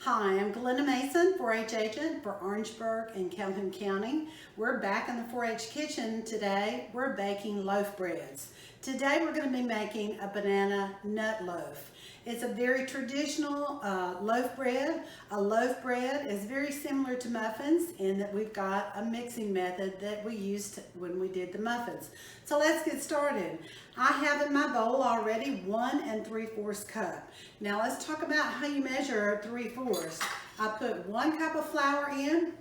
Hi, I'm Glenda Mason, 4-H agent for Orangeburg and Calhoun County. We're back in the 4-H kitchen today. We're baking loaf breads. Today we're going to be making a banana nut loaf. It's a very traditional loaf bread. A loaf bread is very similar to muffins in that we've got a mixing method that we used when we did the muffins. So let's get started. I have in my bowl already 1 3/4 cup. Now let's talk about how you measure 3/4. I put 1 cup of flour in,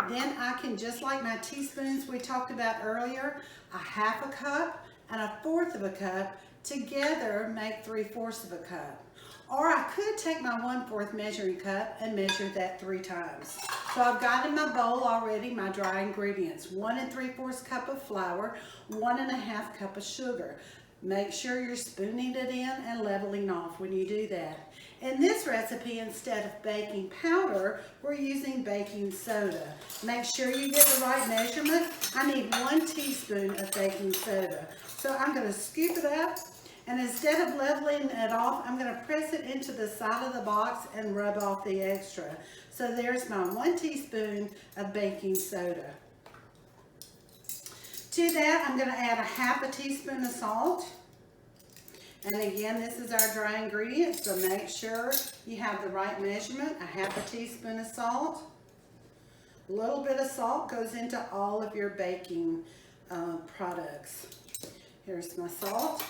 then I can, just like my teaspoons we talked about earlier, a 1/2 cup and a 1/4 cup together make 3/4 of a cup. Or I could take my 1/4 measuring cup and measure that 3 times. So I've got in my bowl already my dry ingredients. 1 3/4 cup of flour, 1 1/2 cup of sugar. Make sure you're spooning it in and leveling off when you do that. In this recipe, instead of baking powder, we're using baking soda. Make sure you get the right measurement. I need 1 teaspoon of baking soda. So I'm going to scoop it up, and instead of leveling it off, I'm going to press it into the side of the box and rub off the extra. So there's my 1 teaspoon of baking soda. To that, I'm going to add a 1/2 teaspoon of salt. And again, this is our dry ingredient, so make sure you have the right measurement. A 1/2 teaspoon of salt. A little bit of salt goes into all of your baking products. Here's my salt.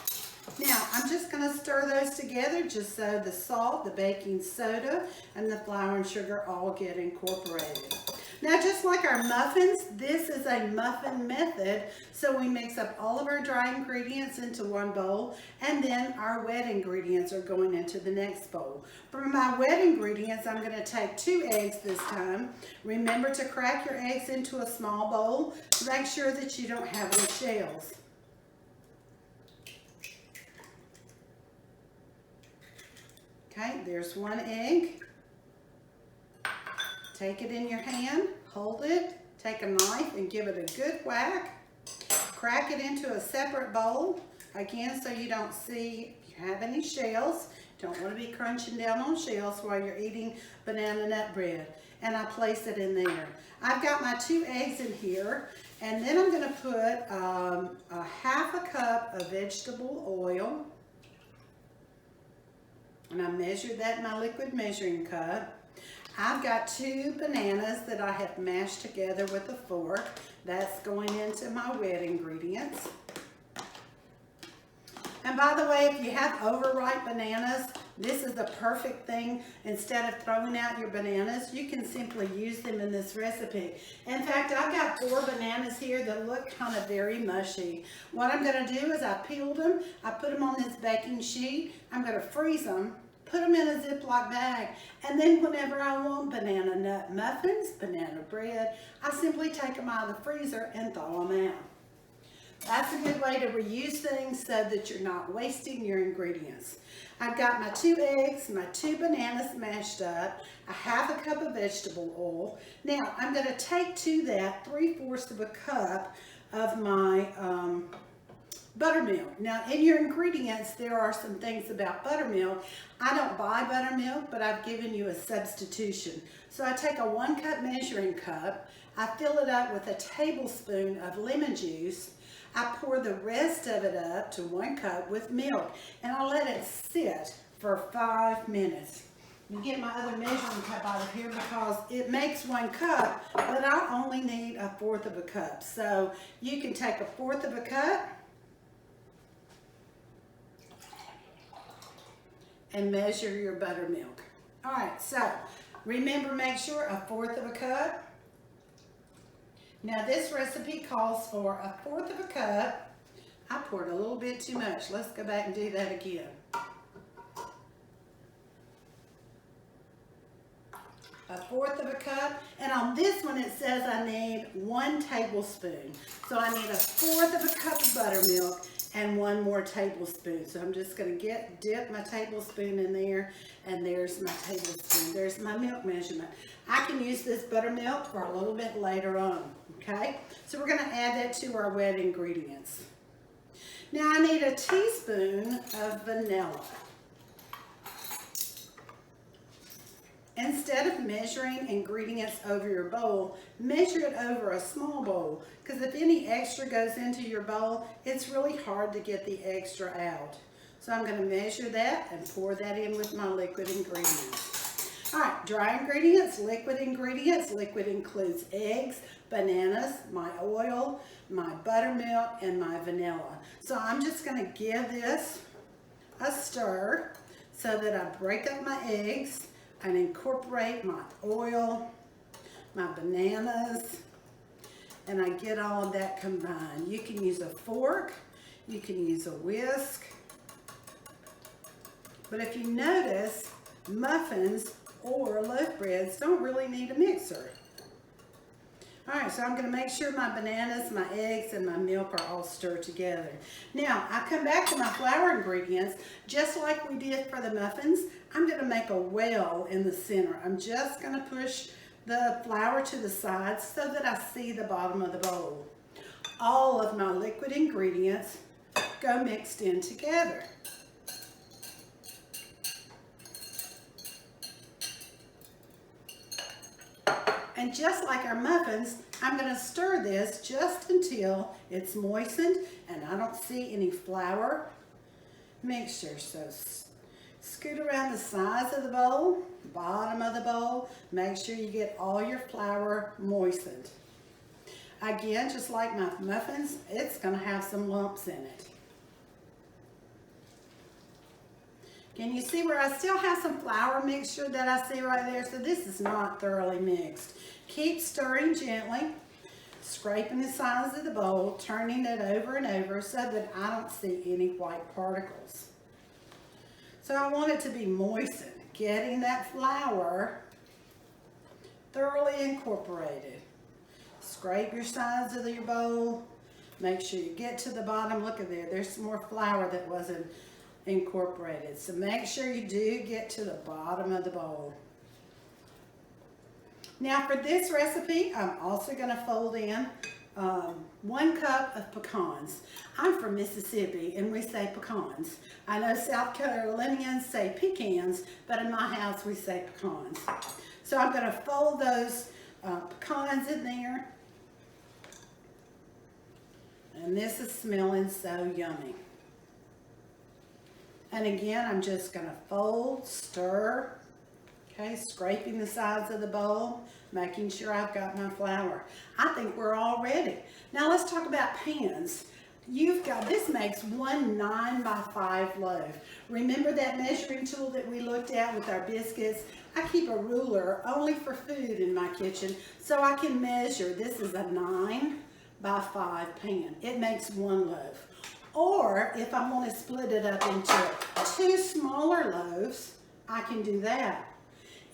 Now, I'm just going to stir those together just so the salt, the baking soda, and the flour and sugar all get incorporated. Now, just like our muffins, this is a muffin method. So we mix up all of our dry ingredients into one bowl, and then our wet ingredients are going into the next bowl. For my wet ingredients, I'm going to take 2 eggs this time. Remember to crack your eggs into a small bowl to make sure that you don't have any shells. Okay, there's 1 egg. Take it in your hand, hold it, take a knife and give it a good whack. Crack it into a separate bowl, again, so you don't see if you have any shells. Don't want to be crunching down on shells while you're eating banana nut bread. And I place it in there. I've got my 2 eggs in here, and then I'm going to put a 1/2 cup of vegetable oil. And I measured that in my liquid measuring cup. I've got 2 bananas that I have mashed together with a fork. That's going into my wet ingredients. And by the way, if you have overripe bananas, this is the perfect thing. Instead of throwing out your bananas, you can simply use them in this recipe. In fact, I've got 4 bananas here that look kind of very mushy. What I'm going to do is I peeled them, I put them on this baking sheet, I'm going to freeze them, put them in a Ziploc bag, and then whenever I want banana nut muffins, banana bread, I simply take them out of the freezer and thaw them out. That's a good way to reuse things so that you're not wasting your ingredients. I've got my 2 eggs, my 2 bananas mashed up, a 1/2 cup of vegetable oil. Now, I'm going to take to that 3/4 of a cup of my buttermilk. Now, in your ingredients, there are some things about buttermilk. I don't buy buttermilk, but I've given you a substitution. So I take a 1 cup measuring cup, I fill it up with a tablespoon of lemon juice, I pour the rest of it up to 1 cup with milk, and I let it sit for 5 minutes. You get my other measuring cup out of here because it makes 1 cup, but I only need a 1/4 of a cup. So you can take a 1/4 of a cup and measure your buttermilk. All right, so remember, make sure a 1/4 of a cup. Now this recipe calls for a 1/4 of a cup. I poured a little bit too much. Let's go back and do that again. A 1/4 of a cup, and on this one it says I need 1 tablespoon. So I need a 1/4 of a cup of buttermilk and 1 more tablespoon. So I'm just going to dip my tablespoon in there, and there's my tablespoon. There's my milk measurement. I can use this buttermilk for a little bit later on, okay? So we're going to add that to our wet ingredients. Now I need a teaspoon of vanilla. Instead of measuring ingredients over your bowl, measure it over a small bowl, because if any extra goes into your bowl, it's really hard to get the extra out. So I'm going to measure that and pour that in with my liquid ingredients. All right, dry ingredients, liquid ingredients. Liquid includes eggs, bananas, my oil, my buttermilk, and my vanilla. So I'm just going to give this a stir so that I break up my eggs and incorporate my oil, my bananas, and I get all of that combined. You can use a fork, you can use a whisk, but if you notice, muffins or loaf breads don't really need a mixer. All right, so I'm going to make sure my bananas, my eggs, and my milk are all stirred together. Now, I come back to my flour ingredients. Just like we did for the muffins, I'm going to make a well in the center. I'm just going to push the flour to the sides so that I see the bottom of the bowl. All of my liquid ingredients go mixed in together. And just like our muffins, I'm going to stir this just until it's moistened and I don't see any flour mixture. So scoot around the sides of the bowl, bottom of the bowl. Make sure you get all your flour moistened. Again, just like my muffins, it's going to have some lumps in it. Can you see where I still have some flour mixture that I see right there? So this is not thoroughly mixed. Keep stirring gently, scraping the sides of the bowl, turning it over and over so that I don't see any white particles. So I want it to be moistened, getting that flour thoroughly incorporated. Scrape your sides of your bowl. Make sure you get to the bottom. Look at there. There's some more flour that wasn't incorporated. So make sure you do get to the bottom of the bowl. Now for this recipe, I'm also going to fold in 1 cup of pecans. I'm from Mississippi and we say pecans. I know South Carolinians say pecans, but in my house we say pecans. So I'm going to fold those pecans in there. And this is smelling so yummy. And again, I'm just going to fold, stir, okay, scraping the sides of the bowl, making sure I've got my flour. I think we're all ready. Now let's talk about pans. This makes 1 9x5 loaf. Remember that measuring tool that we looked at with our biscuits? I keep a ruler only for food in my kitchen so I can measure. This is a 9x5 pan. It makes 1 loaf. Or if I want to split it up into 2 smaller loaves, I can do that.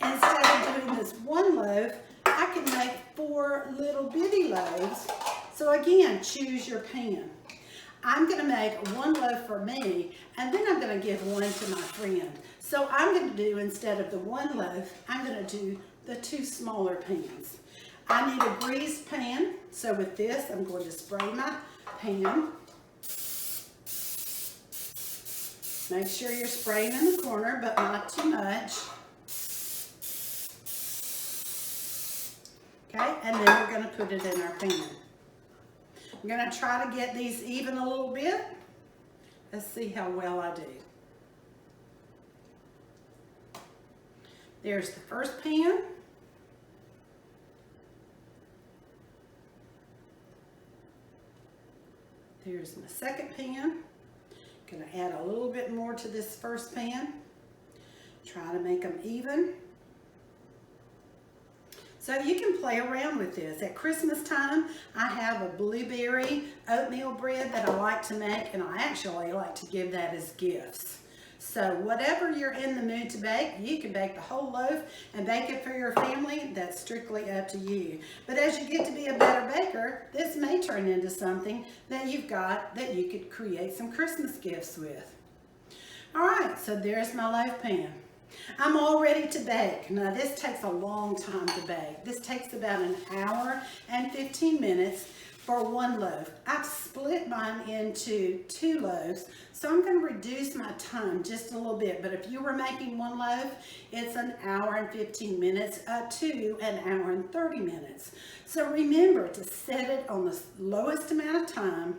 Instead of doing this 1 loaf, I can make 4 little bitty loaves. So again, choose your pan. I'm going to make 1 loaf for me, and then I'm going to give 1 to my friend. So I'm going to do, instead of the 1 loaf, I'm going to do the 2 smaller pans. I need a greased pan, so with this, I'm going to spray my pan. Make sure you're spraying in the corner, but not too much. Okay, and then we're going to put it in our pan. I'm going to try to get these even a little bit. Let's see how well I do. There's the first pan. There's my second pan. Going to add a little bit more to this first pan. Try to make them even. So you can play around with this. At Christmas time, I have a blueberry oatmeal bread that I like to make, and I actually like to give that as gifts. So whatever you're in the mood to bake, you can bake the whole loaf and bake it for your family. That's strictly up to you. But as you get to be a better baker, this may turn into something that you've got that you could create some Christmas gifts with. All right, so there's my loaf pan. I'm all ready to bake. Now this takes a long time to bake. This takes about 1 hour and 15 minutes. for 1 loaf. I've split mine into 2 loaves, so I'm going to reduce my time just a little bit. But if you were making 1 loaf, it's an hour and 15 minutes up to an hour and 30 minutes. So remember to set it on the lowest amount of time,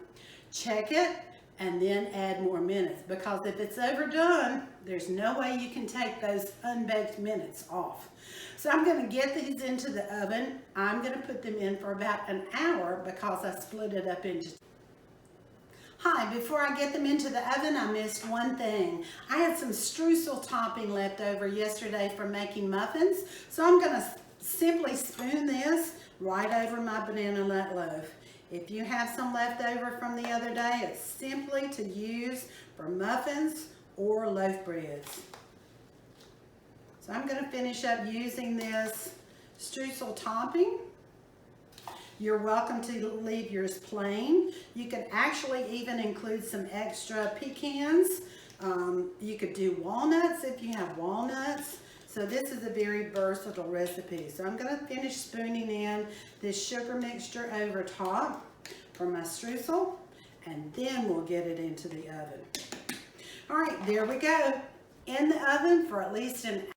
check it, and then add more minutes, because if it's overdone, there's no way you can take those unbaked minutes off. So I'm going to get these into the oven. I'm going to put them in for about an hour because I split it up into. Hi, before I get them into the oven, I missed one thing. I had some streusel topping left over yesterday from making muffins, so I'm going to simply spoon this right over my banana nut loaf. If you have some left over from the other day, it's simply to use for muffins or loaf breads. So I'm going to finish up using this streusel topping. You're welcome to leave yours plain. You can actually even include some extra pecans. You could do walnuts if you have walnuts. So this is a very versatile recipe. So I'm going to finish spooning in this sugar mixture over top for my streusel, and then we'll get it into the oven. All right, there we go. In the oven for at least an hour.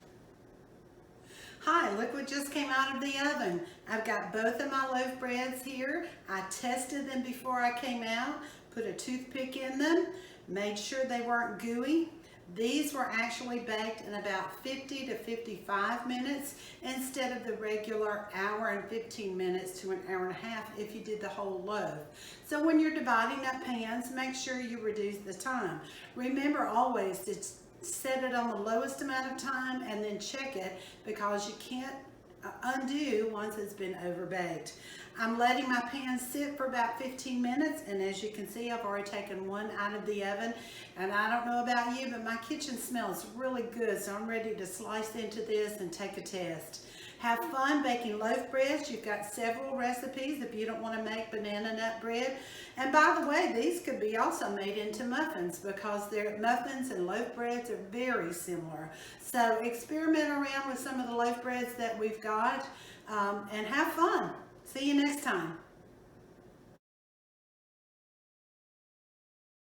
Hi, look what just came out of the oven. I've got both of my loaf breads here. I tested them before I came out, put a toothpick in them, made sure they weren't gooey. These were actually baked in about 50 to 55 minutes instead of the regular hour and 15 minutes to an hour and a half if you did the whole loaf. So when you're dividing up pans, make sure you reduce the time. Remember always to set it on the lowest amount of time and then check it, because you can't undo once it's been overbaked. I'm letting my pan sit for about 15 minutes, and as you can see, I've already taken one out of the oven. And I don't know about you, but my kitchen smells really good, so I'm ready to slice into this and take a test. Have fun baking loaf breads. You've got several recipes if you don't want to make banana nut bread. And by the way, these could be also made into muffins, because muffins and loaf breads are very similar. So experiment around with some of the loaf breads that we've got, and have fun. See you next time.